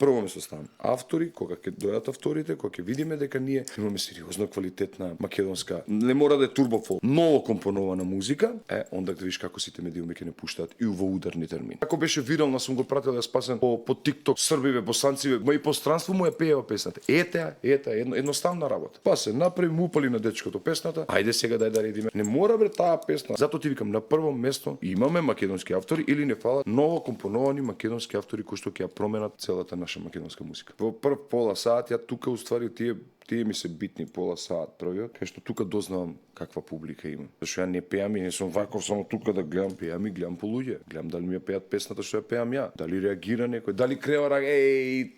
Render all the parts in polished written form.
прво место ставам автори, кога ќе дојдат авторите, кога ќе видиме дека ние имаме сериозно квалитетна македонска, не мора да е турбофолк, ново компонована музика, онда да видиш како сите медиуми ќе не пуштаат и во ударни термини. Како беше вирално, сум го пратил ја спасен по TikTok, србиве, босанциве, ма и по странство му ја пеева песната. Едноставна работа. Па се направи, му упали на дечкото песната. Ајде сега дај да редиме. Не мора бре таа песна. Зато ти викам, на прво место имаме македонски автори или не фалат ново компоновани македонски автори кои што ќе ја променат целата наша македонска музика. Во прв пола саат ја тука уствари тие ми се битни пола саат првиот, кај што тука дознавам каква публика има. Зашто ја не пеам и не сум ваков само тука да гледам, пеам и гледам по луѓе. Гледам дали ми ја пеат песната што ја пеам ја, дали реагира некој, дали крева рак,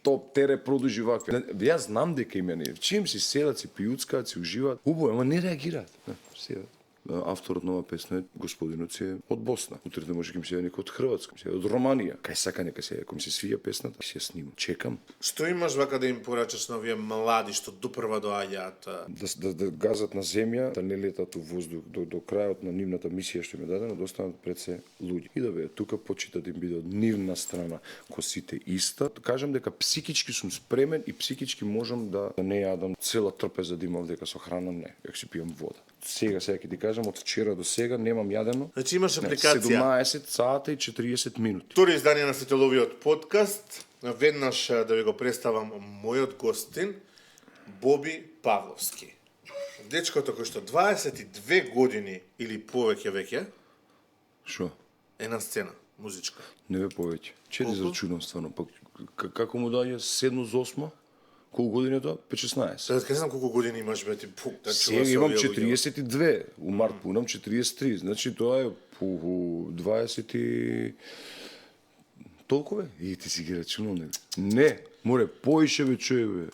топ тере продужи ваква. Јас знам дека има не. Чим си седат, си пиуцкаат, си уживаат, убаво, ама не реагираат. Седат. Авторот на оваа песна е господинот си од Босна. Утрете може ќе ми се јави некој од Хрватска, се од Романија. Кај сака нека се јави, ако ми се свија песната, ќе ја снимам. Чекам. Што имаш вака да им порачаш на овие млади што допрва доаѓаат? Да газат на земја, да не летат у воздух до крајот на нивната мисија што им е дадена, да останат пред се луѓе. И да бе, тука почита да им биде од нивна страна косите иста. Кажам дека психички сум спремен и психички можам да не јадам цела трпеза да имам дека со храна не, дека си пијам вода. Сега ќе ти кажам, од вчера до сега немам јадено. Значи имаш апликација. 17 сата и 40 минути. Втори издание на Светоловиот подкаст. Веднаш да ви го представам мојот гостин, Боби Павловски. Дечкото кој што 22 години или повеќе веќе Шо? е на сцена, музичка. Не бе повеќе. Че ти зачудам стварно, пак како му даѓа 7 за 8? Колку години е тоа? 5-16. Сега не знам колку години имаш, бе, ти да сега имам 42, у март пунам 43, значи тоа е по 20 и... Толку бе? И ти си ги рачунал, не? Не, море, поише бе, чуе бе.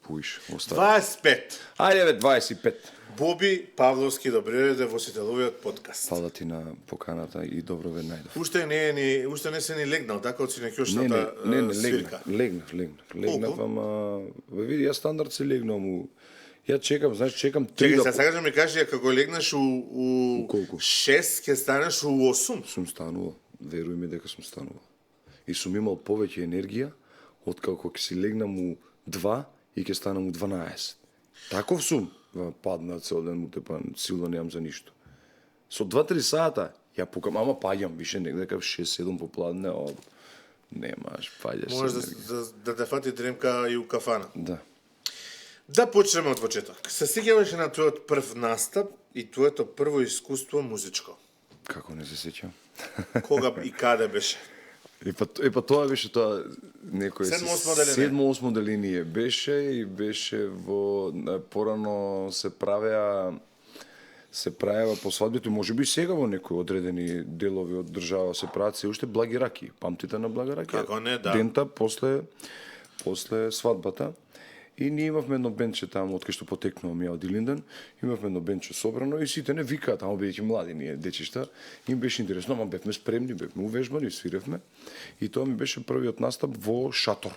Поише, остави. 25. Ајде бе, 25. Боби Павловски, добре дојде во Светоловиот подкаст. Фала ти на поканата и добро ве најдов. Уште не се ни легнал, така од синекјошната свирка. Легнав, ама види, јас стандард се легнам ја чекам, знаеш, чекам 3 Чекај, сега да ми кажи, како легнеш у колку? 6, ќе станеш у 8. Сум станувал, веруј ми дека сум станувал. И сум имал повеќе енергија откако ќе си легнам у 2 и ќе станам у 12. Таков сум. Падна цел ден мутепан, силно немам за ништо. Со 2-3 сата ја пукам, ама паѓам више негде кај 6-7 попладне, немаш, паѓаш. Можеш да те фати дремка и у кафана. Да. Да почнеме од почеток. Се сеќаваш на твојот прв настап и твоето прво искуство музичко. Како не се сеќам? Кога и каде беше? Па тоа беше тоа некој 7-8 деление беше и беше во порано се правеа по свадбите, можеби сега во некои одредени делови од држава се прават се уште благи раки. Памтите на блага раки? Како не, да. Дента после свадбата. И ние имавме едно бенче таму, од кај што потекнувам ја од Илинден, имавме едно бенче собрано и сите не викаат, ама бидејќи млади ние дечишта, им беше интересно, ама бевме спремни, бевме увежбани, свиревме. И тоа ми беше првиот настап во шатор.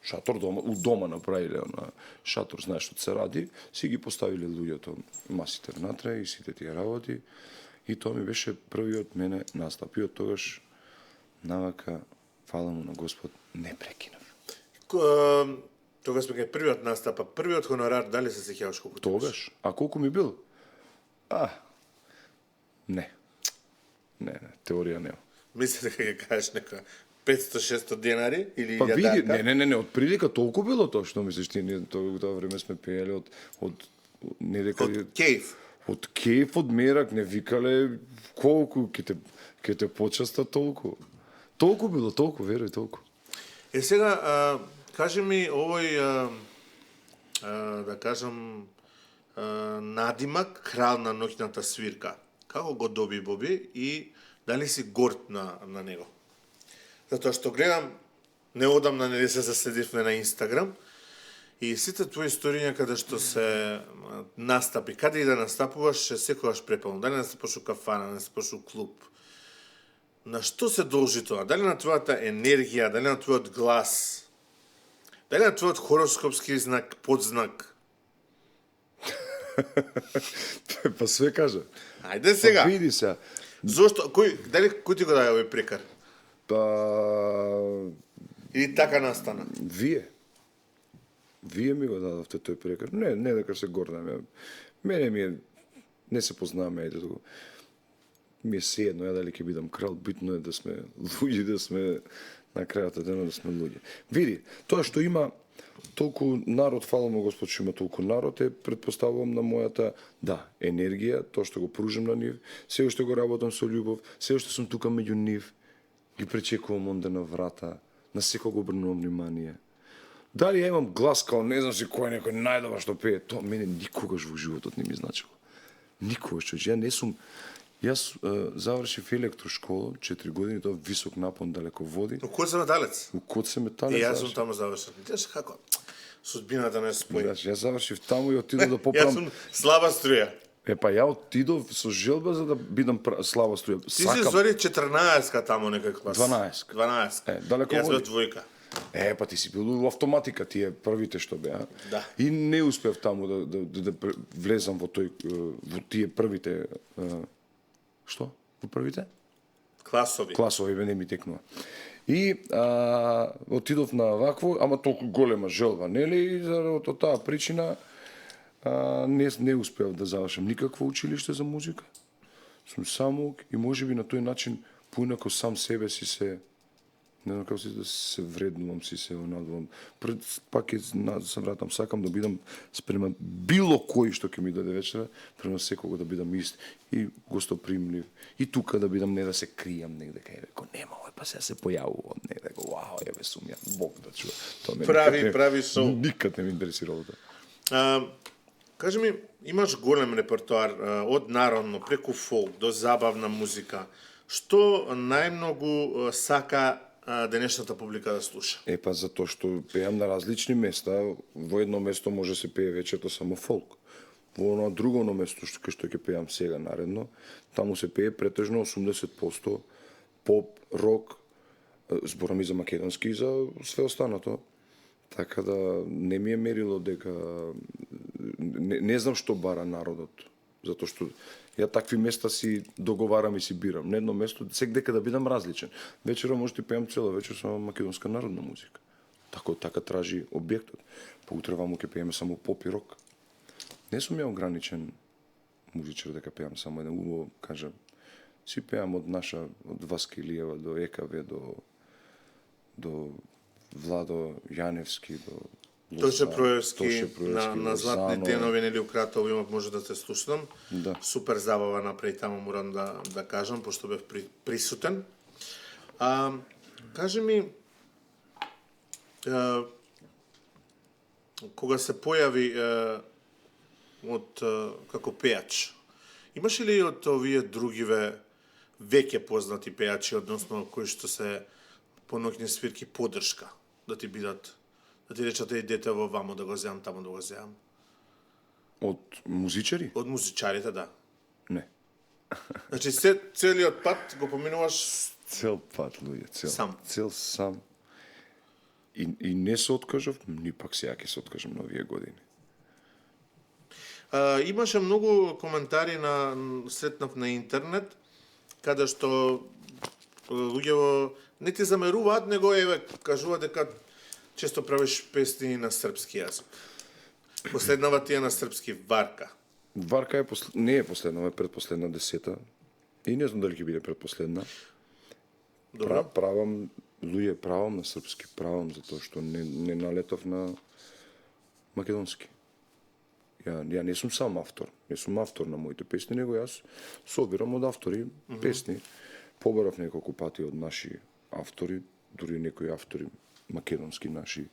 Шатор дома, у дома направиле на шатор, знаеш што се ради, си ги поставиле луѓето масите внатре и сите тие работи. И тоа ми беше првиот мене настап. И од тогаш навака, фала му на Господ, не прекинав. Тогаш сме кај првиот настап, првиот хонорар, дали се сеќаваш колку тогаш? А колку ми бил? Не, теорија нема. Мислите дека ќе кажеш нека 500-600 денари или па јадарка? Види, не, од прилика толку било тоа, што мислиш ти, ние тоа време сме пееле од не дека од кејф. Од кејф, од мерак, не викале колку ќе те почаста толку. Толку било, толку, веруј, толку. Сега кажи ми овој, да кажам, надимак, крал на ноќната свирка. Како го доби Боби и дали си горд на него? Затоа што гледам, неодамна не се заседивме на Инстаграм и сите твои историња каде што се настапи, каде и да настапуваш, секогаш препълно. Дали настапуваш у кафана, настапуваш у клуб. На што се должи тоа? Дали на твојата енергија, дали на твојот глас? Дали на твојот хороскопски знак, подзнак? Па све кажа. Ајде сега. Па види се. Зошто? Кој ти го даде овој прекар? Па Или така настана? Вие ми го дадовте тој прекар. Не дека се гордам. Мене ми е, не се познаваме, ајде туку. Ми е сеедно, ја дали ќе бидам крал, битно е да сме луѓе, да сме на крајот дена да сме луѓе. Види, тоа што има толку народ, фала му Господ што има толку народ, предпоставувам на мојата, енергија, тоа што го пружам на нив, се уште го работам со љубов, се уште сум тука меѓу нив, ги пречекувам онде на врата, на секого обрнувам внимание. Дали ја имам глас као не знам си кој некој најдобар што пее, тоа мене никогаш во животот не ми значило. Никогаш, човече, ја не сум. Јас завршив електрошкола, 4 години, тоа висок напон далеко води. У Коце Металец? У Коце Металец. И јас сум таму завршил. Видиш како судбината не спои. Јас завршив таму и отидов да поправам. Јас сум слаба струја. Ја отидов со желба за да бидам слаба струја. Ти си зори 14-ка таму некој клас. 12. 12. Далеко јас води. бев двојка. Па ти си бил во автоматика, тие првите што беа. Да. И не успев таму да влезам во тие првите што? Во првите? Класови не ми текнува. И отидов на вакво, ама толку голема желба, нели? И заради таа причина не успев да завршам никакво училиште за музика. Сум самоук и можеби на тој начин поинако сам себе си се не знам како да се вреднувам, си се онадувам. Пак се вратам, сакам да бидам спремен било кој што ќе ми даде вечера, према секого да бидам ист и гостопримлив. И тука да бидам, не да се кријам негде кај рекол, нема овој, па се појавувам, не дека вау, еве сум ја, Бог да чува. Прави шоу. Никад не ми интересирало тоа. Кажи ми, имаш голем репертоар од народно, преку фолк, до забавна музика. Што најмногу сака денешната публика да слуша? Па затоа што пеам на различни места. Во едно место може се пее вечерто само фолк. Во оно друго место што ќе пеам сега наредно, таму се пее претежно 80% поп, рок, зборам и за македонски и за све останато. Така да не ми е мерило дека не знам што бара народот, затоа што ја такви места си договарам и си бирам. На едно место секдека да бидам различен. Вечера може да пеам цела вечер само македонска народна музика. Така тражи објектот. Поутре ваму ќе пееме само поп и рок. Не сум ја ограничен музичар дека пеам само еден, убаво кажам. Си пеам од Васка Илиева до ЕКВ до Владо Јаневски до Тоше Проевски на Златни тенови, нели укратово имав, може да те слушам. Да. Супер забава направи таму, морам да кажам, пошто бев присутен. Кажи ми, кога се појави како пеач, имаш ли од овие другиве веќе познати пеачи, односно кои што се по ноќни свирки поддршка, да ти бидат, да ти речат дете во вамо да го земам, таму да го земам? Од музичари? Од музичарите, да. Не. Значи целиот пат го поминуваш Цел пат, луѓе, сам. Цел сам. И не се откажав, ни пак сега ќе се откажам на овие години. Имаше многу коментари сретнав на интернет, каде што луѓе не ти замеруваат, него кажуваат дека често правиш песни на српски јазик. Последнава ти е на српски Варка. Варка не е последнава, е предпоследна 10-та. И не знам дали ќе биде предпоследна. Правам на српски, затоа што не налетов на македонски. Ја не сум сам автор, не сум автор на моите песни, него јас собирам од автори песни. Побарав неколку пати од наши автори, дури некои автори македонски наши,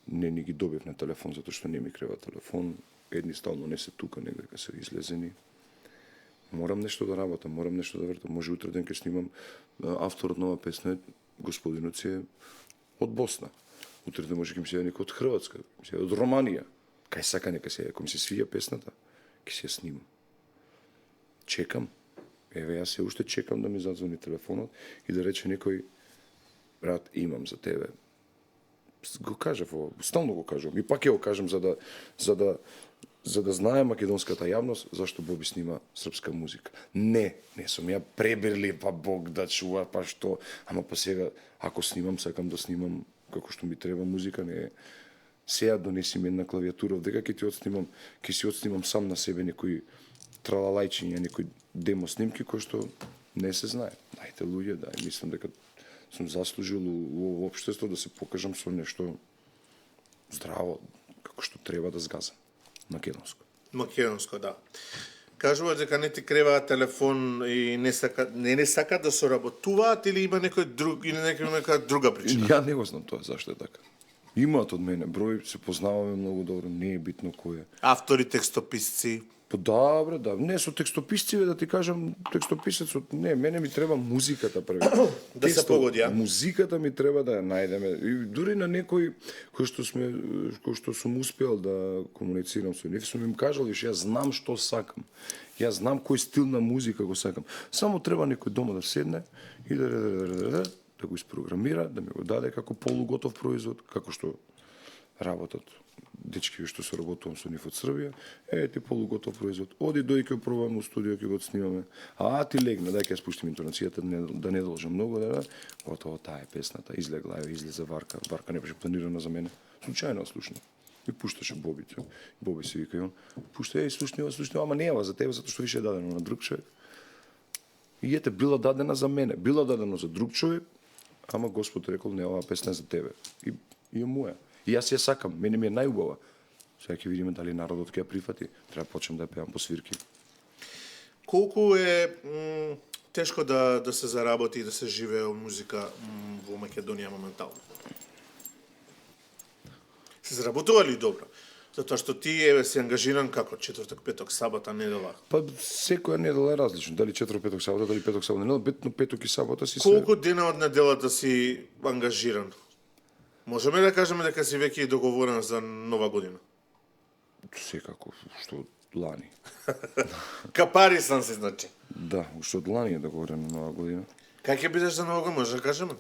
не ни ги добив на телефон, затоа што не ми крева телефон, едни стално не се тука, негде се излезени. Морам нешто да работам, морам нешто да вртам. Може утре ден ке снимам, авторот на ова песна, господинот си е од Босна. Утре ден може ке ми се некој од Хрватска, од Романија. Кај сака нека се, ако ми се свија песната, ке се ја снимам. Чекам. Еве, јас се уште чекам да ми задзвони телефонот и да рече некој, брат, имам за тебе. Го кажав, стално го кажам. И пак ја го кажам за да за да знае македонската јавност зашто Боби снима српска музика. Не сум ја пребирли, па Бог да чува, па што, ама па сега, ако снимам, сакам да снимам како што ми треба музика, не е. Сега донеси ми една клавиатура, дека ќе си отснимам сам на себе некои тралалајчиња, некои демо снимки кои што не се знае. Дајте луѓе, мислам дека сум заслужил во општество да се покажам со нешто здраво, како што треба да згазам. Македонско, да. Кажува дека не ти креваат телефон и не сака да соработуваат или има некој друг или нека друга причина? Ја не го знам тоа зашто е така. Имаат од мене број, се познаваме многу добро, не е битно кој е. Автори, текстописци. Па добре, да. Не, со текстописциве да ти кажам, текстописецот, не, мене ми треба музиката први. Да се погоди, а? Музиката ми треба да ја најдеме. И дури на некој кој што сум успеал да комуницирам со нив, сум им кажал, више, јас знам што сакам. Јас знам кој стил на музика го сакам. Само треба некој дома да седне и да го испрограмира, да ми го даде како полуготов производ, како што работат дечки што се работувам со нив од Србија, ти полуготов производ. Оди дојде ќе пробаме во студио, ќе го снимаме. Ти легна, дај ќе ја спуштим интонацијата, да не должам многу, готово, таа е песната, излегла, излезе Варка. Варка не беше планирана за мене. Случајно слушна. И пушташе Боби. Боби се вика и он. Пушта, слушни, ама не е за тебе, затоа што више е дадено на друг човек. И била дадена за мене, била дадено за друг човек, ама Господ рекол, не, оваа песна е за тебе. И е моја. И јас ја сакам, мене ми е најубава. Сега ќе видиме дали народот ќе ја прифати. Треба почнем да ја пеам по свирки. Колку е тешко да се заработи и да се живее музика во Македонија моментално? Се заработува ли добро? Затоа што ти си ангажиран како четврток, петок, сабота, недела. Па секоја недела е различно, дали четврток, петок, сабота, дали петок, сабота, недела, битно петок и сабота си се. Колку дена од неделата си ангажиран? Можеме да кажеме дека си веќе и договорен за нова година? Секако, што лани. Капарисан си, значи. Да, уште од лани е договорен на нова година. Как ќе бидеш за нова година, може да кажеме?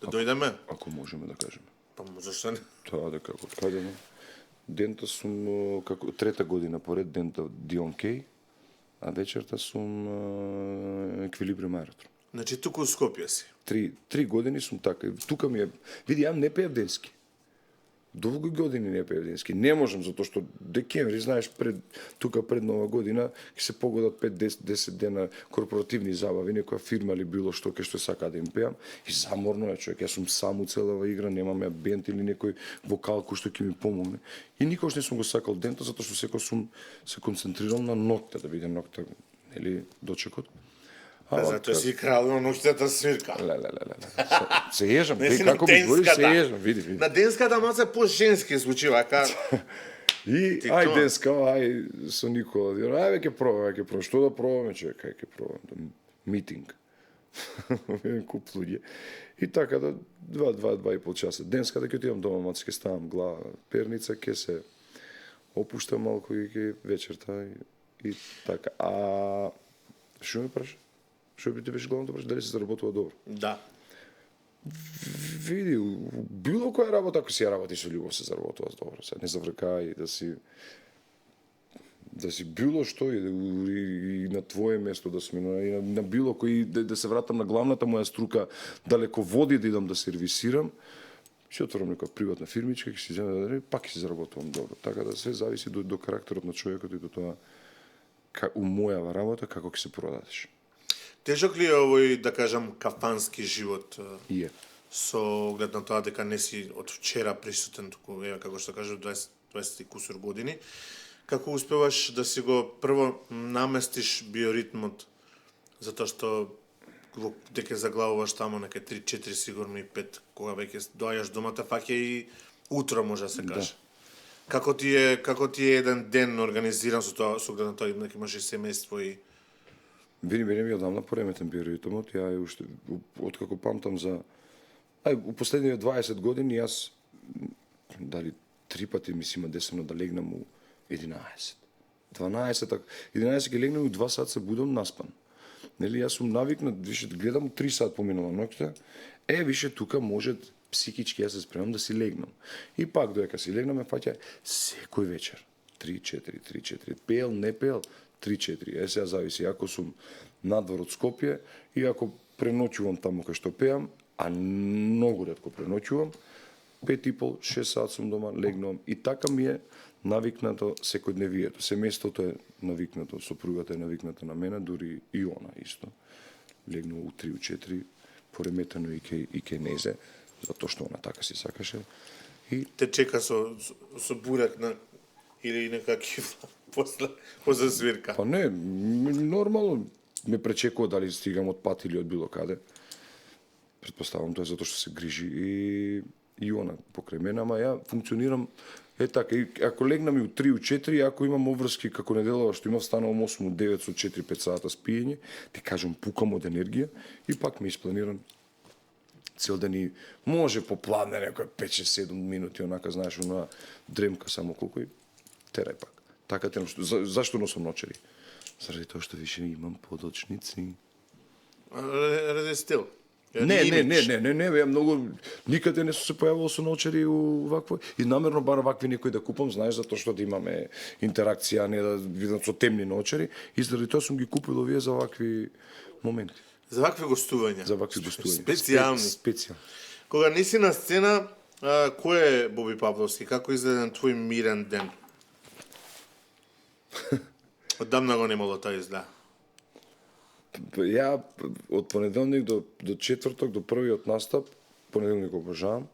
Да дојдеме? Ако можеме да кажеме. Па зашто не? Тоа да како кажеме. Дента сум како трета година поред дента Дион Кей, а вечерта сум Еквилибриум аеродром. Значи туку у Скопје си. Три години сум така. Тука ми е... Види, ја не пеев денски. Долго години не пеев денски. Не можам, затоа што декември, знаеш, тука пред нова година ќе се погодат 5-10 дена корпоративни забави, некоја фирма или било што кај што сака да им пеам. И заморно е човек, јас сум сам у целава игра, немам ја бенд или некој вокал кој што ќе ми помогне. И никош не сум го сакал дента, затоа што секој сум се концентрирал на ноќта, да видам ноќта, нели, дочекот. Затоа си крал на ноќната свирка. Се ежам, како ми говори, се ежам, види. На денската маца по-женски звучи вака. И ај денска, ај со Никола, ај ќе пробаме, што да пробаме, човек, ај ќе пробаме, митинг. Еден куп луѓе. И така да 2,5 часа. Денска да ќе отидам дома, маца ќе ставам глава, перница, ќе се опуштам малку и ќе вечерта и така. Што ми праша? Што би ти беше главното прашање, дали се заработува добро? Да. Види, било која работа, ако си ја работиш со љубов, се заработува добро. Се не завркај да си било што и на твое место да сме, и на било кој да се вратам на главната моја струка, далеко води да идам да сервисирам, ќе отворам некоја приватна фирмичка, ќе си земе пак ќе се заработувам добро. Така да се зависи до карактерот на човекот и до тоа у мојава работа како ќе се продадеш. Тежок ли е овој, да кажам, кафански живот? Е. Со оглед на тоа дека не си од вчера присутен, туку, како што кажа, 20 кусур години. Како успеваш да си го прво наместиш биоритмот, затоа што дека заглавуваш тамо нека 3-4 сигурно и 5, кога веќе доаѓаш домата, фаќа и утро може да се каже. Да. Како ти е еден ден организиран со тоа, со оглед на тоа дека имаш и семејство и Види, мене ми одамна пореметен биоритмот, ја уште откако памтам за у последниве 20 години јас дали 3 пати ми се има десено да легнам у 11. 11 ќе легнам и 2 сат се будам наспан. Нели јас сум навикнат више да гледам 3 сат поминала ноќта. Више тука може психички јас се спремам да си легнам. И пак додека си легнам ме фаќа секој вечер. 3-4, 3-4. Пеел, не пеел, 3-4. Сега зависи. Ако сум надвор од Скопје и ако преночувам таму кај што пеам, а многу ретко преночувам, 5,5-6 сат сум дома, легнувам. И така ми е навикнато секојдневието. Семејството е навикнато, сопругата е навикната на мене, дури и она исто. Легнува у 3-4, пореметено и кај незе, затоа што она така си сакаше. И Те чека со бурек на или некаки после свирка. па не, нормално ме пречекува дали стигам од пат или од било каде. Предпоставам тоа затоа што се грижи и она покрај мене, ама ја функционирам така. И ако легнам и у 3-4, ако имам обврски како неделава што имав, станувам 8-9 со 4-5 сата спиење, ти кажам пукам од енергија и пак ме испланирам цел ден и може попладне некој 5-6-7 минути, онака, знаеш, она дремка само колку и терај пак. Така терам, зашто носам ночери? Заради тоа што више имам подочници. Ради стил. Не, ја многу никаде не сум се појавувал со ночери у вакво и намерно бар вакви некои да купам, знаеш, затоа што да имаме интеракција, не да видам со темни ночери и заради тоа сум ги купил овие за вакви моменти. За вакви гостувања. За вакви гостувања. Специјални. Специјални. Кога не си на сцена, кој е Боби Павловски? Како изгледа твој мирен ден? Одамна го немало тоа изгледа. Ја од понеделник до четврток, до првиот настап, понеделник го обожавам,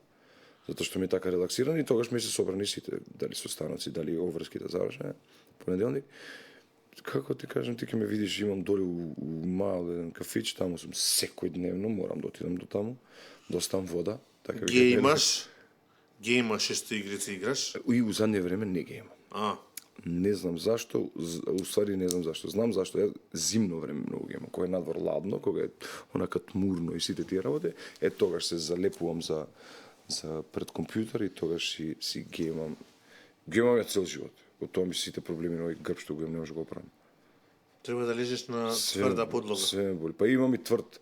затоа што ми е така релаксиран и тогаш ми се собрани сите, дали со станоци, дали оврски да завршеме, понеделник. Како ти кажам, ти ке ме видиш, имам доли у мал еден кафич, таму сум секојдневно, морам да отидам до таму, да оставам вода. Така Геймаш исто игрици играш? И у задње време не ги имам. Не знам зашто, уствари не знам зашто. Знам зашто, ја зимно време многу имам. Кога е надвор ладно, кога е онака тмурно и сите тие работи, тогаш се залепувам за пред компјутер и тогаш си геймам. Геймам ја цел живот. Од тоа ми сите проблеми на овој грб што го имам, не може да го правам. Треба да лежиш на тврда подлога. Све боли. Па имам и тврд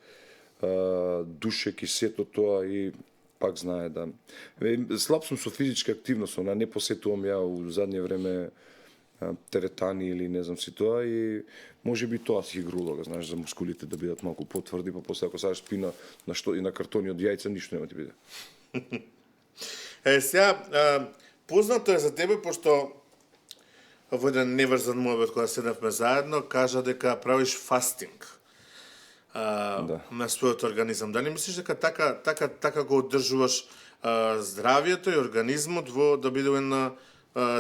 душек и сето тоа и пак знае да... Слаб сум со физичка активност, не посетувам ја у задње време теретани или не знам си тоа и може би тоа си игрулога, знаеш, за мускулите да бидат малку потврди, па после ако садиш спина на што и на картони од јајца, ништо нема ти биде. Сега, познато е за тебе, пошто во еден неврзан муабет кога седнавме заедно, кажа дека правиш фастинг на својот организам. Дали мислиш дека така го одржуваш здравието и организмот да биде една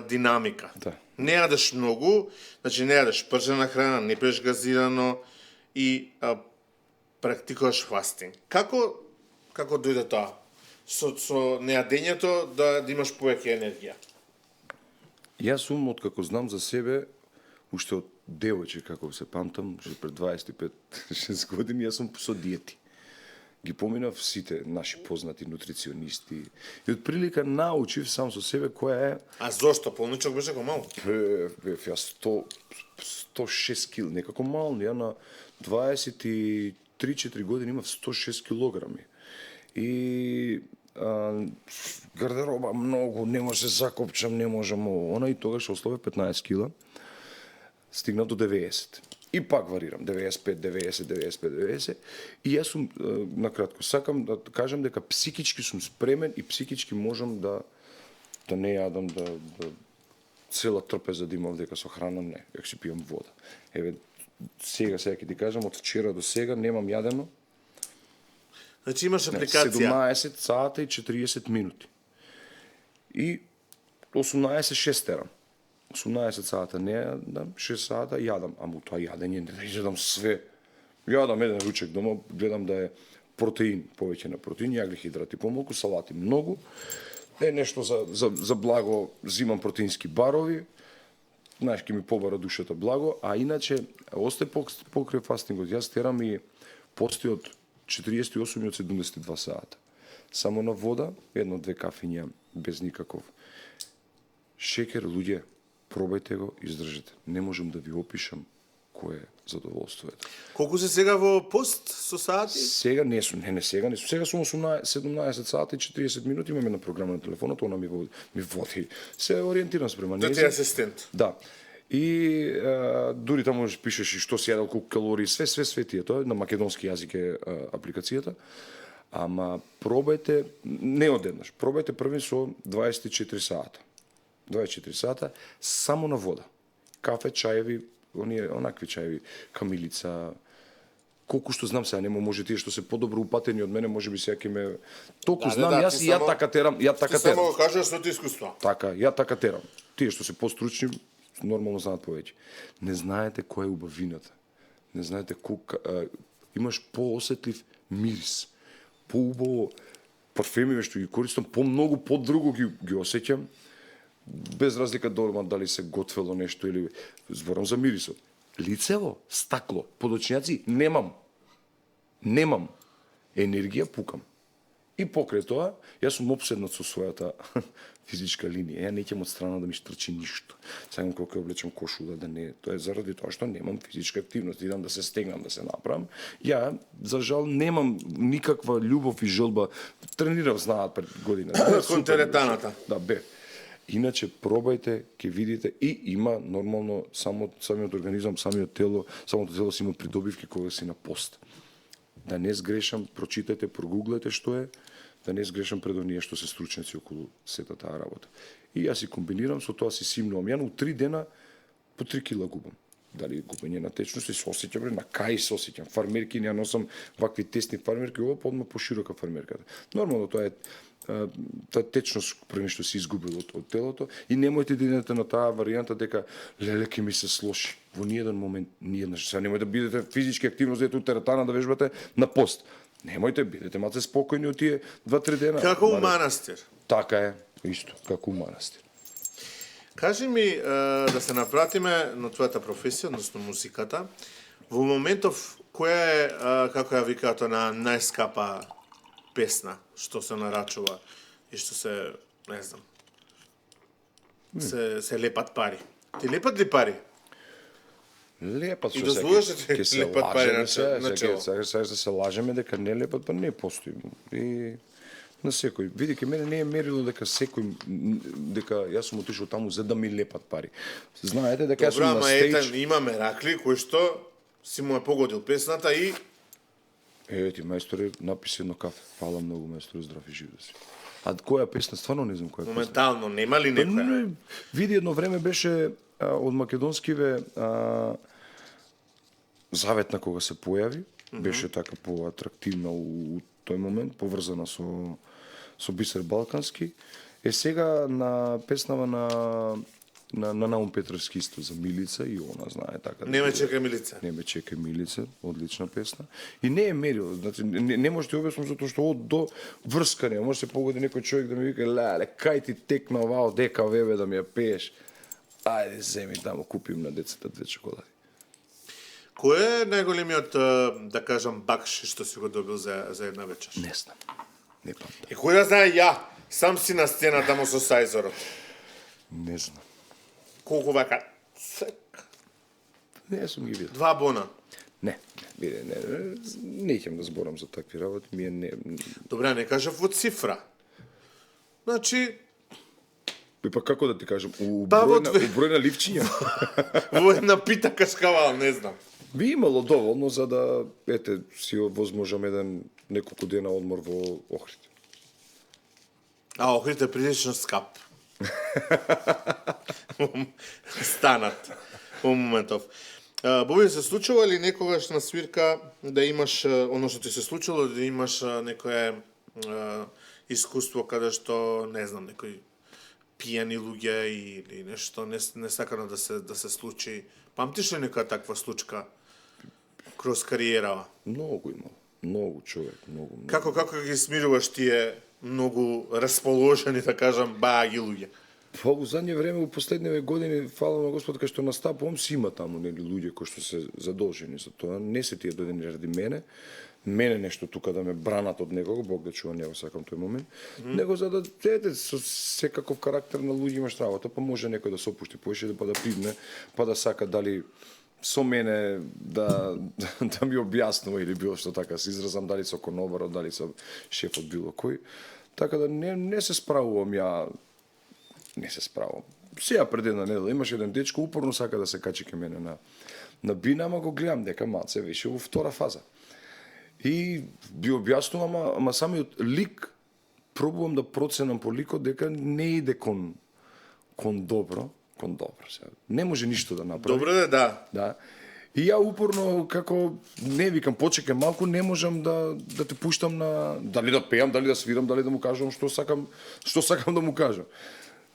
динамика? Да. Не јадеш многу, значи не јадеш пржена храна, не пиеш газирано и практикуваш фастинг. Како дојде тоа? Со нејадењето да имаш повеќе енергија? Јас сум, откако знам за себе, уште од девојче, како се памтам, уште пред 25-6 години, јас сум со диети. Ги поминав сите наши познати нутриционисти и од прилика научив сам со себе која е... А зошто? Полничок беше како мал? Бев ја 106 кил, некако мал, ја на 23-4 години имав 106 килограми. И гардероба многу, не може се закопчам, не можам она и тогаш ослове 15 кила. Стигнав до 90. И пак варирам 95, 90, 95, 90. И јас сум накратко сакам да кажам дека психички сум спремен и психички можам да не јадам да цела трпеза да имам дека со храна не, дека си пијам вода. Еве сега ќе ти кажам од вчера до сега немам јадено. Значи имаш апликација. 17 сата и 40 минути. И 18-6 терам. 18 сата не јадам, 6 сата јадам. Ама тоа јадење не да јадам све. Јадам еден ручек дома, гледам да е протеин, повеќе на протеин, јаглихидрати помалку, салати многу. Нешто за благо, зимам протеински барови, знаеш, ке ми побара душата благо, а иначе, осте покрај фастингот, јас терам и пости од 48 и од 72 сата. Само на вода, 1-2 кафиња, без никаков шекер, луѓе, пробајте го, издржете. Не можам да ви опишам кое е задоволството. Колку се сега во пост со сати? Сега не сум, сега не сум. Сега сум 17 сати и 40 минути, имам една програма на телефонот, она ми води. Се ориентирам спрема Да нејзин. ти е асистент. Да. И дури таму пишеш и што си јадел, колку калории, све тие, тоа на македонски јазик е апликацијата. Ама пробајте, не одеднаш, пробајте први со 24 сата. 24 сата само на вода. Кафе, чаеви, онакви чаеви, камилица, колку што знам сега, нема може тие што се подобро упатени од мене, можеби сега ќе ме толку знам, јас и ја така терам, Ти само го кажеш со искуство. Така, ја така терам. Тие што се постручни, нормално знаат повеќе. Не знаете која е убавината. Не знаете колку имаш поосетлив мирис. Поубаво парфеми што ги користам, помногу подруго ги осеќам. Без разлика дали се готвело нешто или зборам за мирисот. Лицево, стакло, подочњаци немам. Немам. Енергија пукам. И покрај тоа, јас сум опседнат со својата физичка линија. Ја не ќе од страна да ми штрчи ништо. Сакам кога облечам кошула да не, тоа е заради тоа што немам физичка активност, идам да се стегнам, да се направам. Ја за жал немам никаква љубов и желба. Тренирав, знаат пред година. Кон теретаната. Да, бе. Иначе пробајте, ќе видите и има нормално самиот организам, самото тело си има придобивки кога си на пост. Да не сгрешам, прочитајте, прогуглајте што е, да не сгрешам пред оние што се стручници околу сета таа работа. И јас си комбинирам, со тоа си симнувам. Ја у 3 дена по 3 кила губам. Дали губење на течност и се осеќам, на кај се осеќам. Фармерки, ја носам вакви тесни фармерки, ова подма поширока фармерката. Нормално тоа е таа течност пред што се изгубил од телото и немојте да идете на таа варијанта дека леле ќе ми се слоши. Во ниеден момент, ниеднаш. Сега немојте да бидете физички активно, зете у теретана да вежбате на пост. Немојте, бидете малце спокојни од тие 2-3 дена. Како у манастир. Така е, исто, како у манастир. Кажи ми, да се напратиме на твојата професија, односно музиката. Во моментов, која е, како ја викаат, на најскапа песна, што се нарачува и што се, не знам, се лепат пари. Ти лепат ли пари? Лепат И што дозволуваш да ќе ти лепат пари на чело? Сега да се лажеме дека не лепат, па не постои. И на секој. Види, ке мене не е мерило дека дека јас сум отишол таму за да ми лепат пари. Знаете дека јас сум на стејдж. Добра, имаме ракли кои што си му е погодил песната и Ти, мајсторе, написи едно кафе. Фала многу, мајсторе, здрав и жив да си. А која песна? Стварно не знам која песна. моментално нема ли некоја? Види, едно време беше од македонскиве Заветна кога се појави. Беше така поатрактивна у тој момент, поврзана со Бисер Балкански. Сега на песнава на Наум Петровски исто за Милица и она знае така. Не ме чека Милица. Не ме чека Милица, одлична песна. И не е мерил, значи не може ти објаснам затоа што од до врска не може се погоди некој човек да ми вика леле кај ти текна оваа дека вебе да ми ја пееш. Ајде земи таму купим на децата 2 чоколади. Кој е најголемиот, да кажам, бакшиш што си го добил за една вечер? Не знам. Не памтам. И кој да знае ја, сам си на сцена таму со Сајзорот. Не знам. Колку вака? Не сум ги видел. 2 бона. Не не ќе да зборам за такви работи, ми е не. Добре, не кажав во цифра. Значи, Па како да ти кажам, у Па, број на ливчиња. во една пита кашкавал, не знам. Би имало доволно за да си возможам еден неколку дена одмор во Охрид. А Охрид е прилично скап. Станат во моментов. Боби, се случува ли некогаш на свирка да имаш, оно што ти се случило, да имаш некое искуство каде што, не знам, некој пијани луѓе или нешто несакано да се случи? Памтиш ли нека таква случка кроз кариерава? Многу имало. Многу човек, многу. Како ги смируваш тие многу расположени, да кажам, бааги луѓе? Па у задње време, у последниве години, фала на Господ, кај што настапувам, си има таму нели луѓе кои што се задолжени за тоа. Не се тие дојдени ради мене. Мене нешто тука да ме бранат од некого, Бог да чува, не го сакам тој момент. Него за да со секаков карактер на луѓе имаш работа, па може некој да се опушти поише, па да пидне, па да сака дали со мене да ми објаснува или било што така се изразам, дали со конобарот, дали со шефот било кој. Така да не се справувам ја, не се справувам. Сега пред една недела имаше еден дечко упорно сака да се качи ке мене на бина, ама го гледам дека малце више во втора фаза. И би објаснувам, ама самиот лик пробувам да проценам по ликот дека не иде кон добро, сега. Не може ништо да направи. Добро е, да. Да. И ја упорно како не викам почекам малку, не можам да те пуштам на дали да пеам, дали да свирам, дали да му кажам што сакам да му кажам.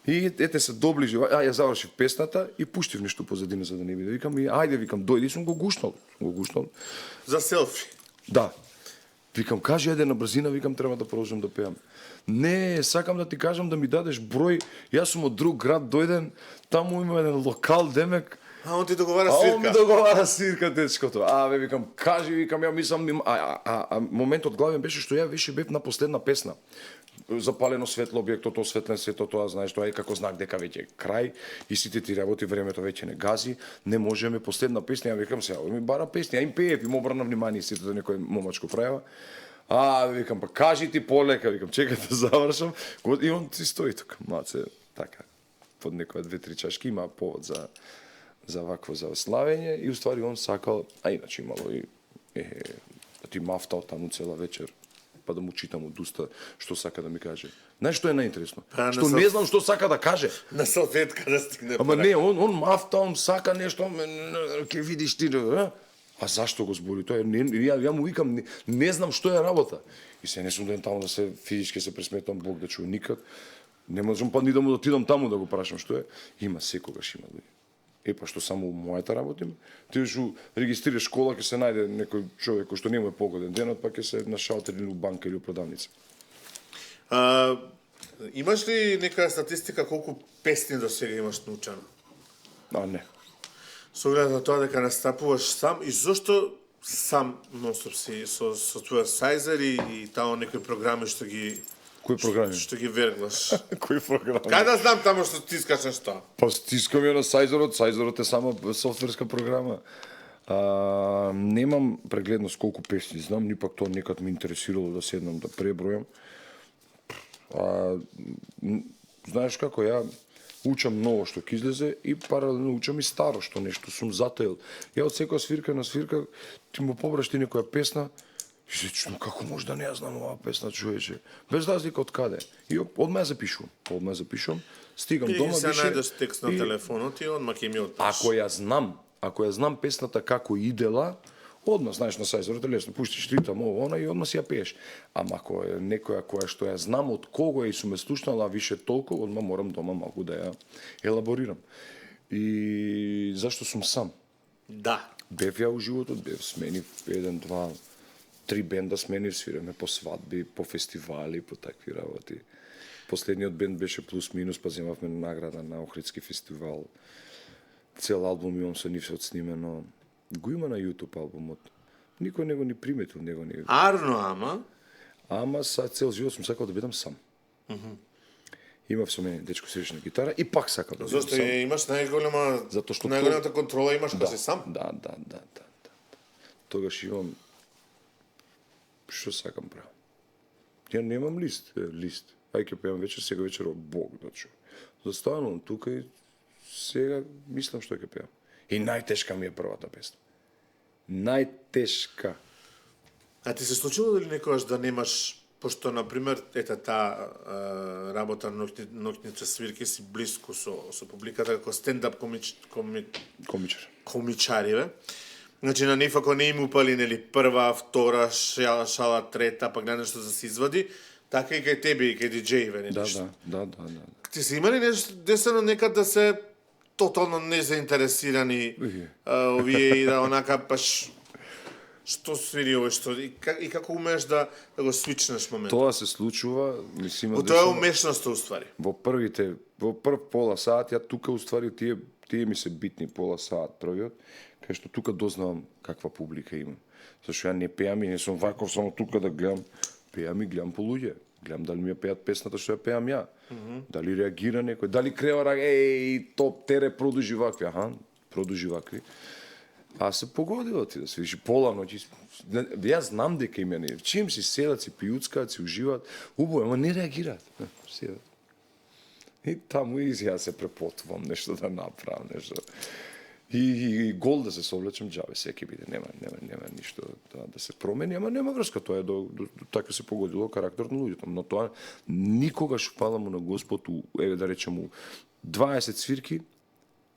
И ете се доближи, ја завршив песната и пуштив нешто позадина за да не биде. Викам и ајде викам дојди, сум го гушнал. За селфи. Да. Викам кажи ајде на брзина, викам треба да продолжам да пеам. Не, сакам да ти кажам да ми дадеш број. Јас сум од друг град дојден, таму има еден локал демек. А он ти договара свирка. Он ми договара свирка, дечкото. Бе, викам, кажи, викам, ја мислам, моментот главен беше што ја више бев на последна песна. Запалено светло, објектот осветлен, сето тоа, знаеш, тоа е како знак дека веќе е крај и сите ти работи, времето веќе не гази, не можеме последна песна, ја викам сега, ми бара песна, ја им пеев, им обрна внимание сите да некој момачко прајава. Викам, па кажи ти полека, викам, чекај да завршам, и он си стои тука, маце, така, под некоја 2-3 чашки, има повод за вакво славење и уствари он сакал, иначе имало и да ти мафтал таму цела вечер, па да му читам од уста што сака да ми каже. Знаеш што е најинтересно? Што не знам што сака да каже. На салфетка да стигне. Ама не, он мафта, он сака нешто, ќе видиш ти, а зашто го збори тоа? Ја му викам, не знам што е работа. И се не сум доен таму да се физички се пресметам, Бог да чуе никад. Не можам па ни да му отидам таму да го прашам што е. Има секогаш има. Па што само мојата работим, ти што регистрираш школа, ќе се најде некој човек кој што нема погоден денот, па ќе се на шалтер или у банка или у продавница. Имаш ли нека статистика колку песни до сега имаш научено? Не. Со оглед на тоа дека настапуваш сам и зошто сам нонстоп си со твоја сайзер и тамо некои програми што ги Кои програми? Што ги верглаш. Кои програми? Кај да знам таму што стискаш што? Па стискам ја на Сайзерот е само софтверска програма. Немам прегледност колку песни знам, ни пак тоа некад ме интересирало да седнам да пребројам. Знаеш како, ја учам ново што ќе излезе и паралелно учам и старо што нешто сум затаил. Ја од секоја свирка на свирка ти му побраш ти некоја песна, и се чудам како може да не ја знам оваа песна, човече. Без разлика од каде. И одма ја запишувам, стигам дома више. И се најдеш текст на телефонот и одма ќе ми отпиш. Ако ја знам песната како идела, одма знаеш на Сайзерот е лесно, пуштиш ритам ово, она и одма си ја пееш. Ама ако е некоја која што ја знам од кого е и сум ја слушнала више толку, одма морам дома малку да ја елаборирам. И зашто сум сам? Да. Бев ја у животот, сменив 1, 2, 3 бенда сменив, свираме по свадби, по фестивали, по такви работи. Последниот бенд беше Плюс Минус, па земавме награда на Охридски фестивал. Цел албум имам со нив отснимено. Го има на YouTube албумот. Никој не го ни приметил, него ни... Арно, ама? Ама са цел живот сум сакал да бидам сам. Имав со мене дечко свириш на гитара и пак сакал да бидам сам. Зошто имаш најголемата контрола имаш кога си сам? Да. Тогаш имам што сакам правам. Ја немам лист. Ај ќе пеам вечер, сега вечер Бог да чу. Застанувам тука и сега мислам што ќе пеам. И најтешка ми е првата песна. Најтешка. А ти се случило дали некогаш да немаш, пошто например таа работа на ноќните свирки си блиску со публиката како стендап комичари, Значи на нив ако не им упали нели прва, втора, шала, трета, па гледаш што се извади, така и кај тебе и кај диџеиве не нешто. Да. Ти си имали нешто десено некад да се тотално незаинтересирани овие и да онака паш што свири овој што и како умееш да го свичнеш моментот. Тоа се случува, мислим дека тоа е умешноста уствари. Во прв пола саат ја тука уствари тие ми се битни пола саат првиот, кај што тука дознавам каква публика имам. Зашто ја не пеам и не сум ваков само тука да гледам, пеам и гледам по луѓе. Гледам дали ми ја пеат песната што ја пеам ја. Дали реагира некој, дали крева топ тере продужи вакви, продужи вакви. А се погодило ти да се виши пола ноќи. Јас знам дека има не. Чим си седат, си пијуцкаат, си уживаат, убаво, ама не реагираат. Седат. И таму и јас се препотувам нешто да направам, нешто. И гол да се совлечам џабе, секи биде, нема ништо да се промени, ама нема врска, тоа е до така се погодило карактерот на луѓето, но тоа никогаш фала му на Господ, еве да речем 20 свирки,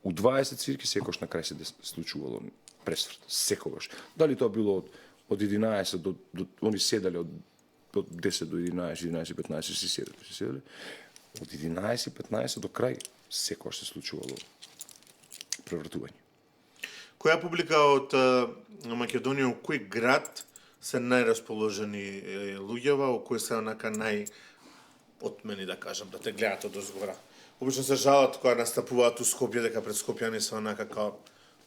у 20 свирки секогаш на крај се случувало пресврт, секогаш. Дали тоа било од 11 до они седале од 10 до 11, 11 15 си седале. Од 11-15 до крај секогаш се случувало превртување. Која публика од Македонија, у кој град се најрасположени луѓева, у кој се онака отмени да кажам, да те гледат од озгора? Обично се жалат кога настапуваат у Скопје дека пред скопјани се онака као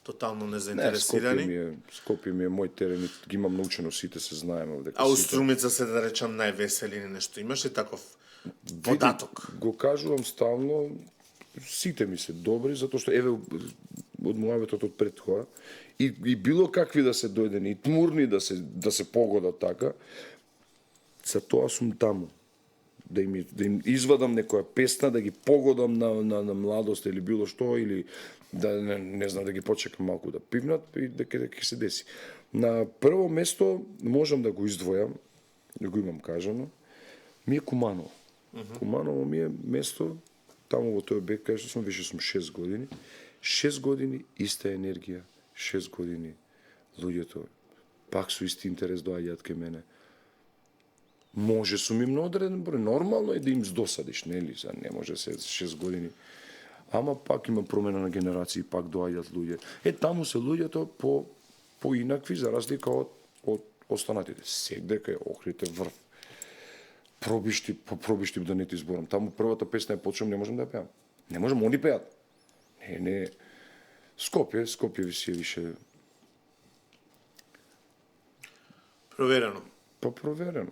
тотално незаинтересирани. Скопје ми е мој терен, ги имам научено сите, се знаеме дека. А у Струмица се да речам највесели или нешто, имаш ли таков податок? Го кажувам стално, сите ми се добри, затоа што еве од муабетот од пред хора и било какви да се дојдени, и тмурни да се погодат така, за тоа сум таму. Да им извадам некоја песна, да ги погодам на младост или било што, или да не знам, да ги почекам малку да пивнат и дека ќе се деси. На прво место можам да го издвојам, да го имам кажано, ми е Куманово. Куманово ми е место, таму во тој обект кај што сум, више сум 6 години. 6 години иста енергија, 6 години луѓето пак со исти интерес доаѓаат кај мене. Може сум им на одреден број, нормално е да им здосадиш, нели? Не може се 6 години. Ама пак има промена на генерации, пак доаѓаат луѓе. Таму се луѓето поинакви за разлика од останатите. Секдека е Охрид е врв. Пробишти да не ти изборам. Таму првата песна почнам, не можам да ја пеам. Не можам, они пеат. Не. Скопје ви више. Проверено. Проверено.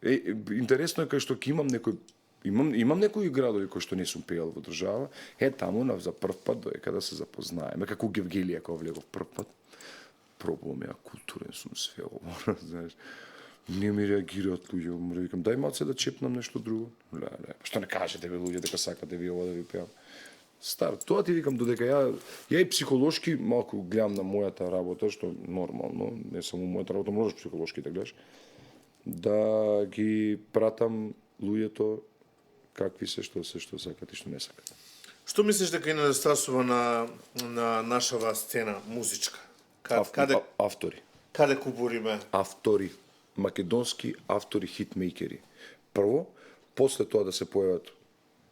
Интересно е кај што ќе имам некои градови кои што не сум пеел во држава, таму за прв пат доека да се запознаеме, како Гевгелија кога влегов прв пат. Пробувам ја културен сум све ово, знаеш. Не ми реагираат луѓе, му викам, дај малце да чепнам нешто друго. Што не кажете бе луѓе дека сакате ви ова да ви пеам. Стар, тоа ти викам додека ја и психолошки малку гледам на мојата работа, што нормално, не само мојата работа, можеш психолошки да гледаш, да ги пратам луѓето какви се, што сакат и што не сакат. Што мислиш дека е недостасува на нашава сцена музичка? Автори. Каде кубуриме? Автори. Македонски автори, хитмейкери. Прво, после тоа да се појават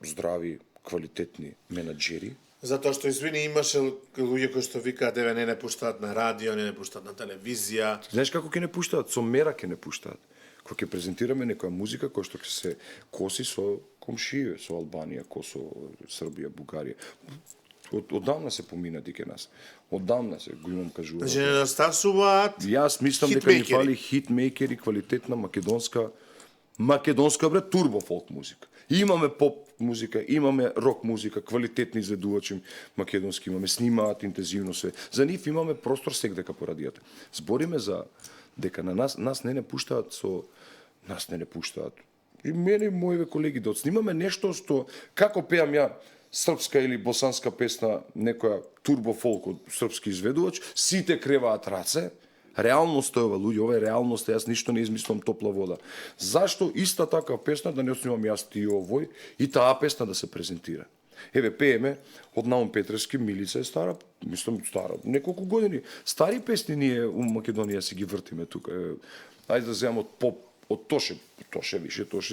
здрави, квалитетни менаџери. Затоа што, извини, имаше луѓе кои што викаат, еве не пуштаат на радио, не пуштаат на телевизија. Знаеш како ќе не пуштаат? Со мера ќе не пуштаат. Кога ќе презентираме некоја музика која што ќе се коси со комшије, со Албанија, Косово, Србија, Бугарија. Одамна се поминати ке нас. Одамна се, го имам кажувано. Значи недостасуваат Јас мислам дека ни фали хитмейкери, квалитетна македонска бре турбо фолк музика. Имаме поп музика, имаме рок музика, квалитетни изведувачи македонски имаме, снимаат интензивно све. За нив имаме простор секдека по радијата. Збориме за дека на нас не пуштаат нас не пуштаат. И мене и моите колеги да снимаме нешто што како пеам ја српска или босанска песна, некоја турбо фолк од српски изведувач, сите креваат раце. Реалност е ова, луѓе, ова е реалност, јас ништо не измислам топла вода. Зашто иста така песна да не снимам јас ти овој и таа песна да се презентира? Еве, пееме од Наум Петревски, Милица е стара, мислам стара, неколку години. Стари песни ние у Македонија си ги вртиме тука. Ајде да земам од поп, од Тоше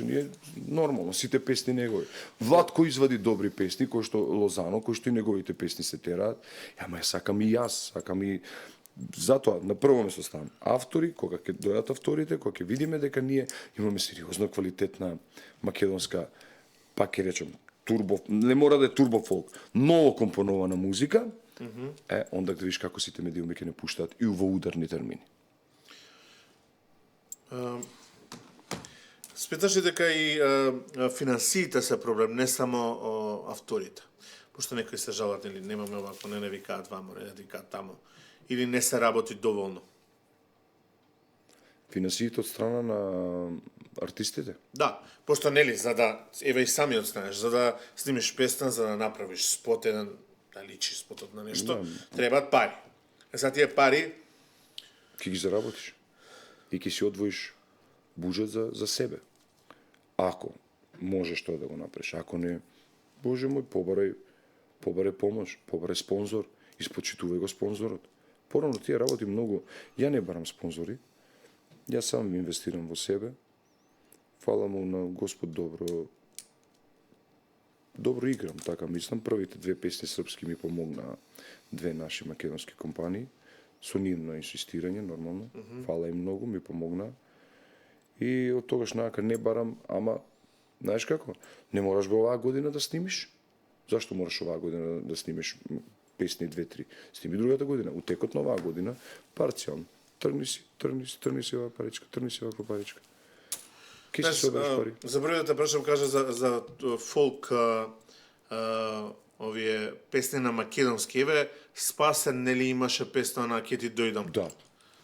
ни е нормално, сите песни негови. Владко извади добри песни, кои што Лозано, кои што и неговите песни се тераат. Ама сакам и јас, сакам и затоа на прво место ставам автори, кога ќе дојдат авторите, кога ќе видиме дека ние имаме сериозно квалитетна македонска, пак ќе речем, не мора да е турбо фолк, ново компонована музика, онда да видиш како сите медиуми ќе не пуштаат и во ударни термини. Сметаш ли дека и финансиите се проблем, не само авторите? Пошто некои се жалат, нели, немаме овако, не викаат вамо, не викаат тамо. или не се работи доволно? Финансиите од страна на артистите? Да, пошто нели за да еве и самиот знаеш, за да снимиш песна, за да направиш спот еден, да личи спотот на нешто, требаат пари. За тие пари Ќе ги заработиш и ќе си одвоиш буџет за себе. Ако можеш тоа да го направиш, ако не, Боже мој, побарај помош, побарај спонзор, испочитувај го спонзорот. Порано тие работи многу, ја не барам спонзори, јас сам инвестирам во себе. Фала му на Господ добро играм, така мислам. Првите две песни српски ми помогнаа две наши македонски компании, со нивно инсистирање, нормално. Фала им многу, ми помогнаа. И од тогаш нака не барам, ама, знаеш како, не мораш го оваа година да снимиш. Зашто мораш оваа година да снимиш песни 2-3? Сними другата година, утекот на оваа година, парцијално. Тргни си оваа паричка, тргни си оваа паричка. Ке си собереш пари. За први да те прашам, кажа за фолк, овие песни на македонски. Еве, Спасен, нели имаше песна на Ке ти дојдам? Да.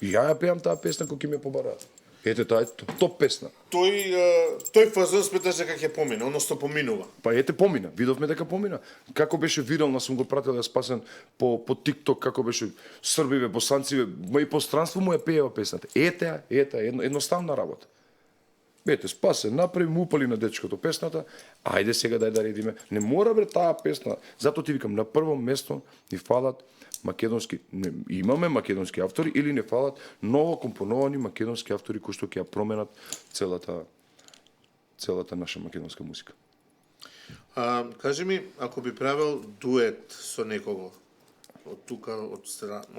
И ја пеам таа песна кој ќе ме побараат. Ете таа топ песна. Тој фазон сметаш дека ќе помине, односно поминува. Па ете помина, видовме дека помина. Како беше вирално, сум го пратил ја Спасен по TikTok, како беше србиве, босанциве, ма и пространство му ја пеева песната. Ете, едноставна работа. Ете, Спасен, направи му упали на дечкото песната, ајде сега дај да редиме. Не мора бре таа песна. Зато ти викам, на прво место ни фалат македонски, имаме македонски автори или не фалат ново компоновани македонски автори кои што ќе ја променат целата наша македонска музика. Кажи ми, ако би правил дует со некого од тука, од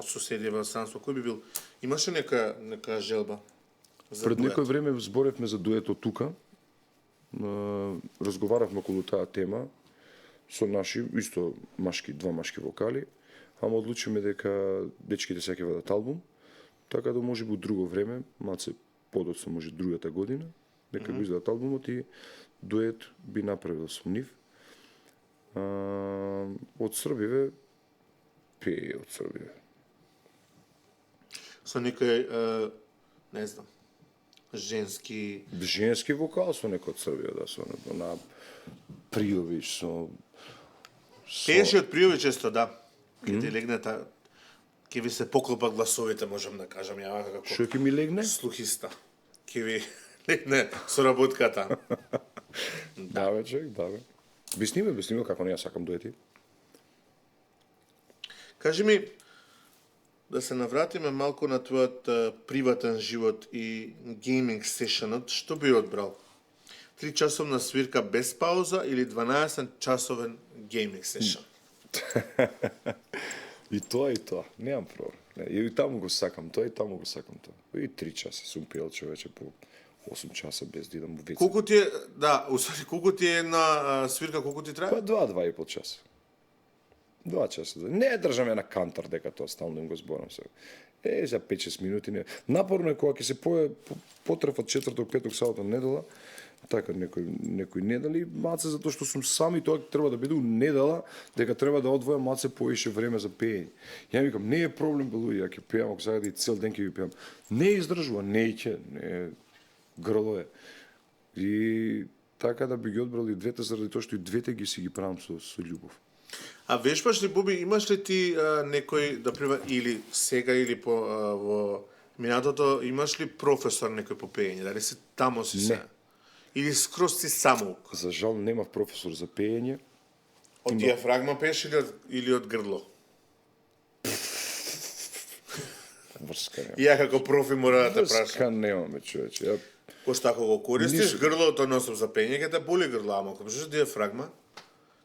соседија во странство, кој би бил? Имаше нека желба? Пред некој време зборевме за дует од тука. Разговаравме околу таа тема со наши, исто два машки вокали, ама одлучиме дека дечките ќе дадат албум, така да може би друго време, малце подоцна, може другата година, дека го издадат албумот и дует би направил со нив. Од Србиве, пее од Србиве. Со некој, не знам, женски вокал со некој од Србија, да, со на Пријович, Пееше од Пријович често, да. Ке ти легне ке ви се поклопат гласовите, можам да кажам ја како. Што ќе ми легне? Слухиста. Ке ви легне соработката. Да, бе, човек, да, бе. Би снимил како не ја сакам дуети. Кажи ми, да се навратиме малку на твојот приватен живот и гейминг сешенот, што би одбрал? 3 часовна свирка без пауза или 12 часовен гейминг сешен? И тоа, немам проблем. И таму го сакам тоа, и таму го сакам тоа. И 3 часа сум пиел, човече, по 8 часа без да идам во веце. Колку ти е, да, усвари, колку ти е на свирка, колку ти трае? Па 2,5 часа. 2 часа. Не држам ја на кантар дека тоа стално им го зборам се. За 5-6 минути не. Напорно е кога ќе се потреф од четврток, петок, сабота, недела, така некој недели, маце затоа што сум сам и тоа треба да биде у недела, дека треба да одвојам маце поише време за пеење. Ја викам, не е проблем луѓе, ја ќе пеам, ако сега да и цел ден ќе ви пеам. Не издржува, не е грло е. И така да би ги одбрал и двете, заради тоа што и двете ги правам со љубов. А вешбаш ли, Боби, имаш ли ти некој, да прива, или сега, или во минатото, имаш ли професор некој по пеење? Дали си тамо си се? Или скроз си самоук? За жал немав професор за пеење. Од диафрагма пееш или од грдло? Врска немам. Ја како профи мора да те прашам. Врска немаме, човече. Пошто ако го користиш грдлото носов за пеење, ќе те боли грдло, ама ако пишеш диафрагма,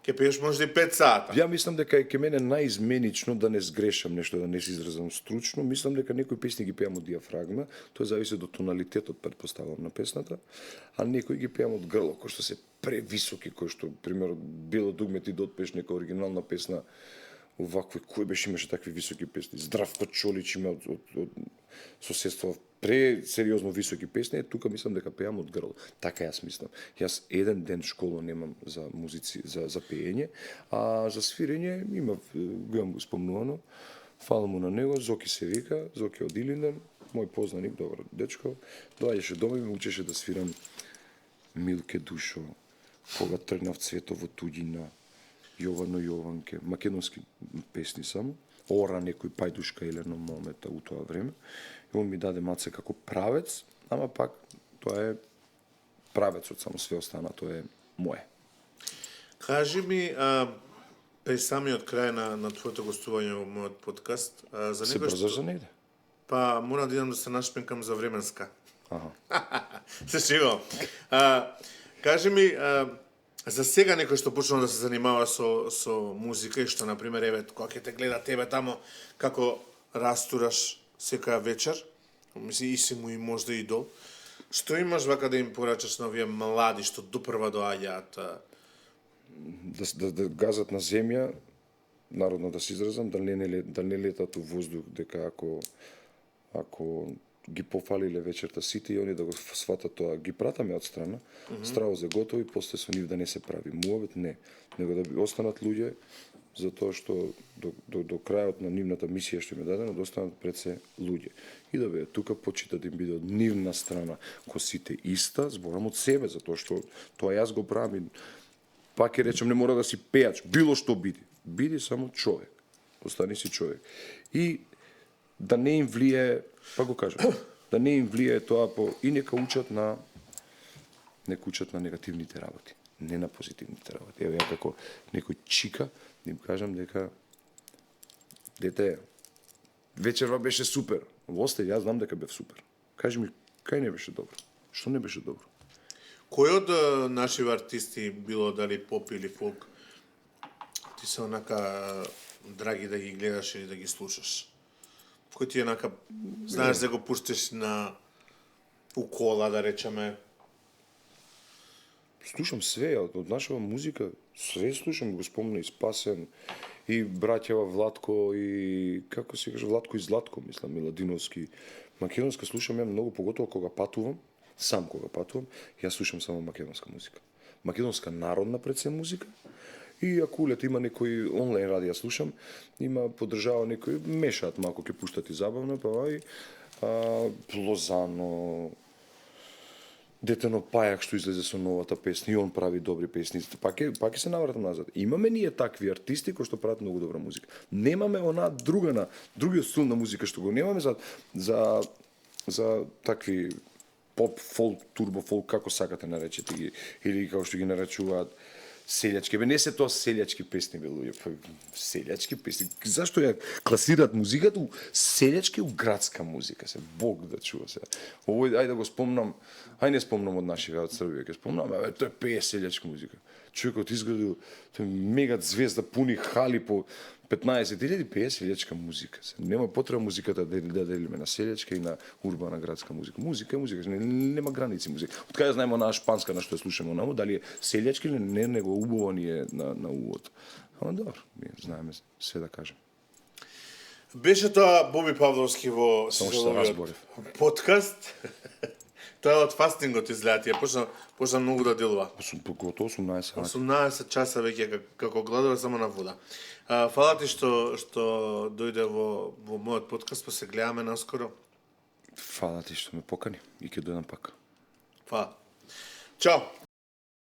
ќе пееш може и 5 сата. Ја мислам дека е ке мене наизменично да не сгрешам нешто, да не се изразам стручно. Мислам дека некои песни ги пеам од диафрагма, тоа зависи од тоналитетот, предпоставам, на песната, а некои ги пеам од грло, кои што се превисоки, кои што, пример, Бело дугме ти да отпееш нека оригинална песна, овакви, кој беше имаше такви високи песни. Здравко Чолич има од соседство пресериозно високи песни, тука мислам дека пеам од грло. Така јас мислам. Јас еден ден школа немам за музици, за пеење, а за свирење го имам спомнувано. Фала му на него, Зоки се вика, Зоки од Илинден, мој познаник, добар дечко, доаѓаше дома и ме учеше да свирам Милке Душо, Кога тргнав цветов во туѓина, Јовано Јованке, македонски песни само, Ора некој Пајдушка Елена момента у тоа време. И он ми даде маце како правец, ама пак тоа е правецот, само све остана, тоа е мое. Кажи ми, при самиот крај на твоето гостување во мојот подкаст, за Се некој брзаш за негде? Па, мора да идам да се нашпенкам за временска. Аха. Се шегувам. Кажи ми, за сега некој што почнува да се занимава со музика и што, например, еве, кога ќе те гледа тебе тамо, како растураш секоја вечер, мисли, и си му и можда идол, што имаш вака да им порачаш на овие млади што допрва доаѓаат? Да газат на земја, народно да се изразам, да не летат у воздух, дека ако ги пофалиле вечерта сите и они да го сватат тоа, ги пратаме од страна, страво за готови, после со нив да не се прави муавет, не, него да останат луѓе, затоа што до крајот на нивната мисија што им е дадена, да останат пред се луѓе. И да бе, тука почита да им биде од нивна страна, ко сите иста, зборам од себе, затоа што тоа јас го правам. Пак ќе речем, не мора да си пејач, било што биди. Биди само човек. Остани си човек. И да не им влие, па го кажам, да не им влие тоа и нека учат на негативните работи, не на позитивните работи. Еве ја како некој чика, да им кажам дека дете, вечерва беше супер. Во остај, јас знам дека бев супер. Кажи ми, кај не беше добро? Што не беше добро? Кој од наши артисти, било дали поп или фолк, ти се онака драги да ги гледаш или да ги слушаш? Кој ти онака, знаеш да го пуштиш на укола, да речеме? Слушам све, од нашава музика, све слушам, го спомна и Спасен, и браќава Владко, и како се каже, Владко и Златко, мислам, Миладиновски. Македонска слушам ја многу, поготово кога патувам, сам кога патувам, јас слушам само македонска музика. Македонска народна пред се музика, и ако улет има некој онлайн радија слушам, има поддржава некој, мешаат малку, ќе пуштат и забавно, па и Лозано, Детено Пајак што излезе со новата песна, и он прави добри песни, пак ќе се навратам назад. Имаме ние такви артисти кои што прават многу добра музика. Немаме она другиот стил на музика што го немаме за такви поп, фолк, турбо фолк, како сакате наречете ги, или како што ги наречуваат селјачки. Не се тоа селјачки песни, бе луѓе, селјачки песни. Зашто ја класираат музиката у селјачки, у градска музика, се Бог да чува се. Овој, ајде да го спомнам, не спомнам од нашите од Србија, ќе спомнам, тој пее селјачка музика. Човекот изградил тој мега звезда, пуни хали по 15.000, пее селјачка музика. Нема потреба музиката да делиме на селјачка и на урбана градска музика. Музика е музика, нема граници музика. Од кај знаеме онаа шпанска на што ја слушаме онаму, дали е селјачки или не, него убаво ни е на увод. Ама добро, ние знаеме се да кажем. Беше тоа Боби Павловски во Сизеловиот подкаст. Тоа од фастингот изгледа, тие почна многу да делува. Готово 18 сати. 18 часа веќе како гладува само на вода. Фала ти што дојде во мојот подкаст, па се гледаме наскоро. Фала ти што ме покани и ќе дојдам пак. Фала. Чао.